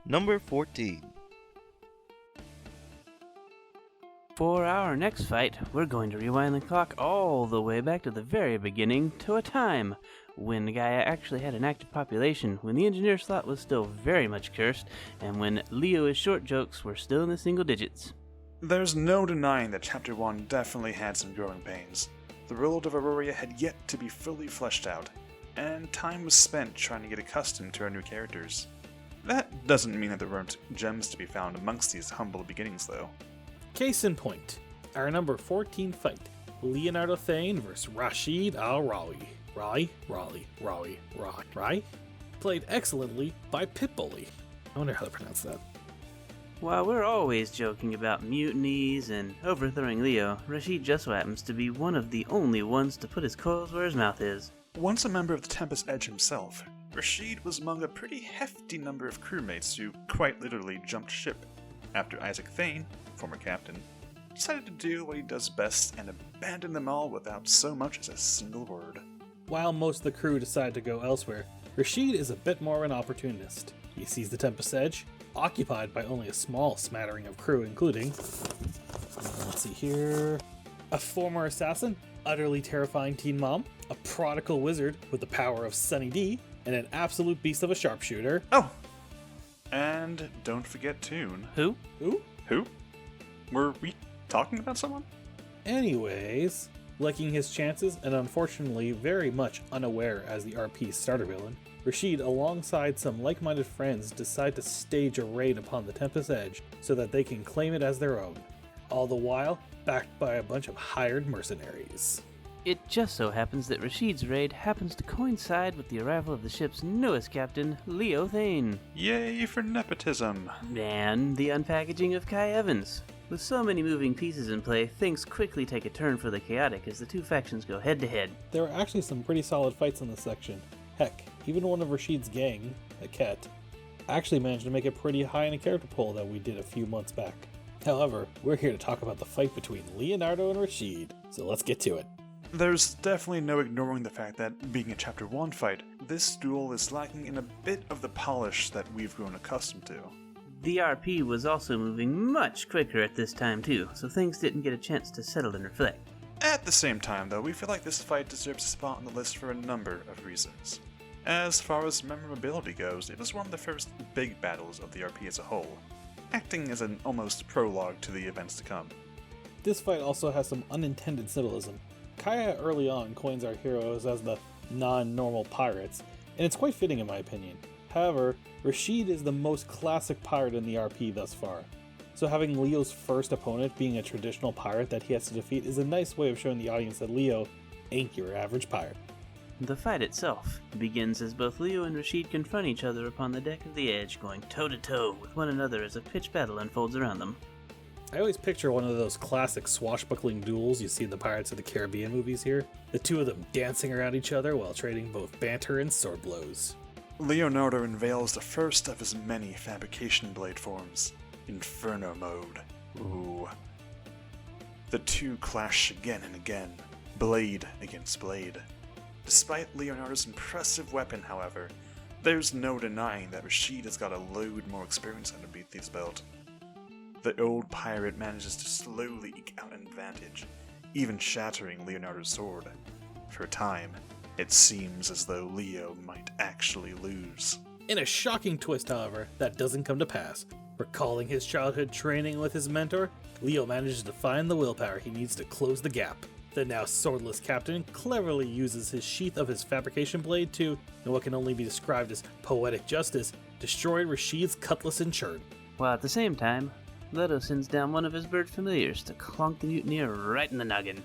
Number 14. For our next fight, we're going to rewind the clock all the way back to the very beginning to a time when Gaia actually had an active population, when the engineer slot was still very much cursed, and when Leo's short jokes were still in the single digits. There's no denying that Chapter 1 definitely had some growing pains. The world of Aouria had yet to be fully fleshed out, and time was spent trying to get accustomed to our new characters. That doesn't mean that there weren't gems to be found amongst these humble beginnings, though. Case in point, our number 14 fight, Leonardo Thane vs. Rashid Al-Rawi. Rawi? Played excellently by Pitbully. I wonder how to pronounce that. While we're always joking about mutinies and overthrowing Leo, Rashid just so happens to be one of the only ones to put his coals where his mouth is. Once a member of the Tempest Edge himself, Rashid was among a pretty hefty number of crewmates who quite literally jumped ship after Isaac Thane, former captain, decided to do what he does best and abandon them all without so much as a single word. While most of the crew decide to go elsewhere, Rashid is a bit more of an opportunist. He sees the Tempest Edge, occupied by only a small smattering of crew, including, let's see here, a former assassin, utterly terrifying teen mom, a prodigal wizard with the power of Sunny D, and an absolute beast of a sharpshooter. Oh! And don't forget Toon. Who? Who? Were we talking about someone? Anyways, liking his chances and unfortunately very much unaware as the RP's starter villain, Rashid, alongside some like-minded friends, decide to stage a raid upon the Tempest Edge so that they can claim it as their own, all the while backed by a bunch of hired mercenaries. It just so happens that Rashid's raid happens to coincide with the arrival of the ship's newest captain, Leo Thane. Yay for nepotism. And the unpackaging of Kai Evans. With so many moving pieces in play, things quickly take a turn for the chaotic as the two factions go head-to-head. There are actually some pretty solid fights in this section. Heck, even one of Rashid's gang, the Ket, actually managed to make it pretty high in a character poll that we did a few months back. However, we're here to talk about the fight between Leonardo and Rashid, so let's get to it. There's definitely no ignoring the fact that, being a Chapter 1 fight, this duel is lacking in a bit of the polish that we've grown accustomed to. The RP was also moving much quicker at this time too, so things didn't get a chance to settle and reflect. At the same time, though, we feel like this fight deserves a spot on the list for a number of reasons. As far as memorability goes, it was one of the first big battles of the RP as a whole, acting as an almost prologue to the events to come. This fight also has some unintended symbolism. Kaya early on coins our heroes as the non-normal pirates, and it's quite fitting in my opinion. However, Rashid is the most classic pirate in the RP thus far, so having Leo's first opponent being a traditional pirate that he has to defeat is a nice way of showing the audience that Leo ain't your average pirate. The fight itself begins as both Leo and Rashid confront each other upon the deck of the Edge, going toe-to-toe with one another as a pitched battle unfolds around them. I always picture one of those classic swashbuckling duels you see in the Pirates of the Caribbean movies here, the two of them dancing around each other while trading both banter and sword blows. Leonardo unveils the first of his many fabrication blade forms, Inferno Mode. Ooh. The two clash again and again, blade against blade. Despite Leonardo's impressive weapon, however, there's no denying that Rashid has got a load more experience underneath his belt. The old pirate manages to slowly eke out an advantage, even shattering Leonardo's sword. For a time, it seems as though Leo might actually lose. In a shocking twist, however, that doesn't come to pass. Recalling his childhood training with his mentor, Leo manages to find the willpower he needs to close the gap. The now swordless captain cleverly uses his sheath of his fabrication blade to, in what can only be described as poetic justice, destroy Rashid's cutlass and churn. While at the same time, Leto sends down one of his bird familiars to clonk the mutineer right in the noggin.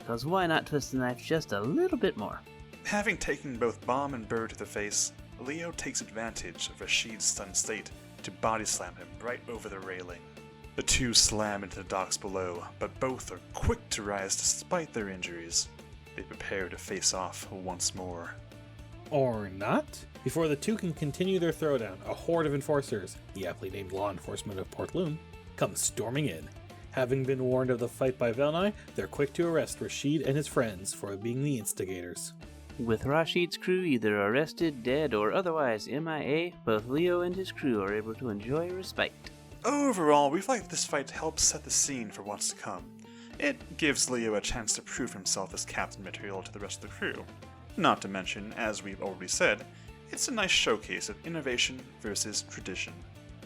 Cause why not twist the knife just a little bit more? Having taken both bomb and bird to the face, Leo takes advantage of Rashid's stunned state to body slam him right over the railing. The two slam into the docks below, but both are quick to rise despite their injuries. They prepare to face off once more. Or not? Before the two can continue their throwdown, a horde of enforcers, the aptly named law enforcement of Port Loon, come storming in. Having been warned of the fight by Velnai, they're quick to arrest Rashid and his friends for being the instigators. With Rashid's crew either arrested, dead, or otherwise MIA, both Leo and his crew are able to enjoy respite. Overall, we feel like this fight helps set the scene for what's to come. It gives Leo a chance to prove himself as captain material to the rest of the crew. Not to mention, as we've already said, it's a nice showcase of innovation versus tradition.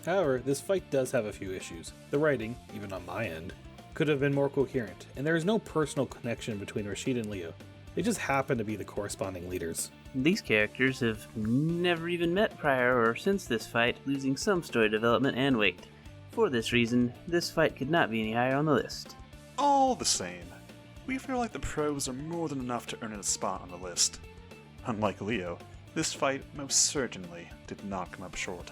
However, this fight does have a few issues. The writing, even on my end, could have been more coherent, and there is no personal connection between Rashid and Leo. They just happen to be the corresponding leaders. These characters have never even met prior or since this fight, losing some story development and weight. For this reason, this fight could not be any higher on the list. All the same, we feel like the pros are more than enough to earn a spot on the list. Unlike Leo, this fight most certainly did not come up short.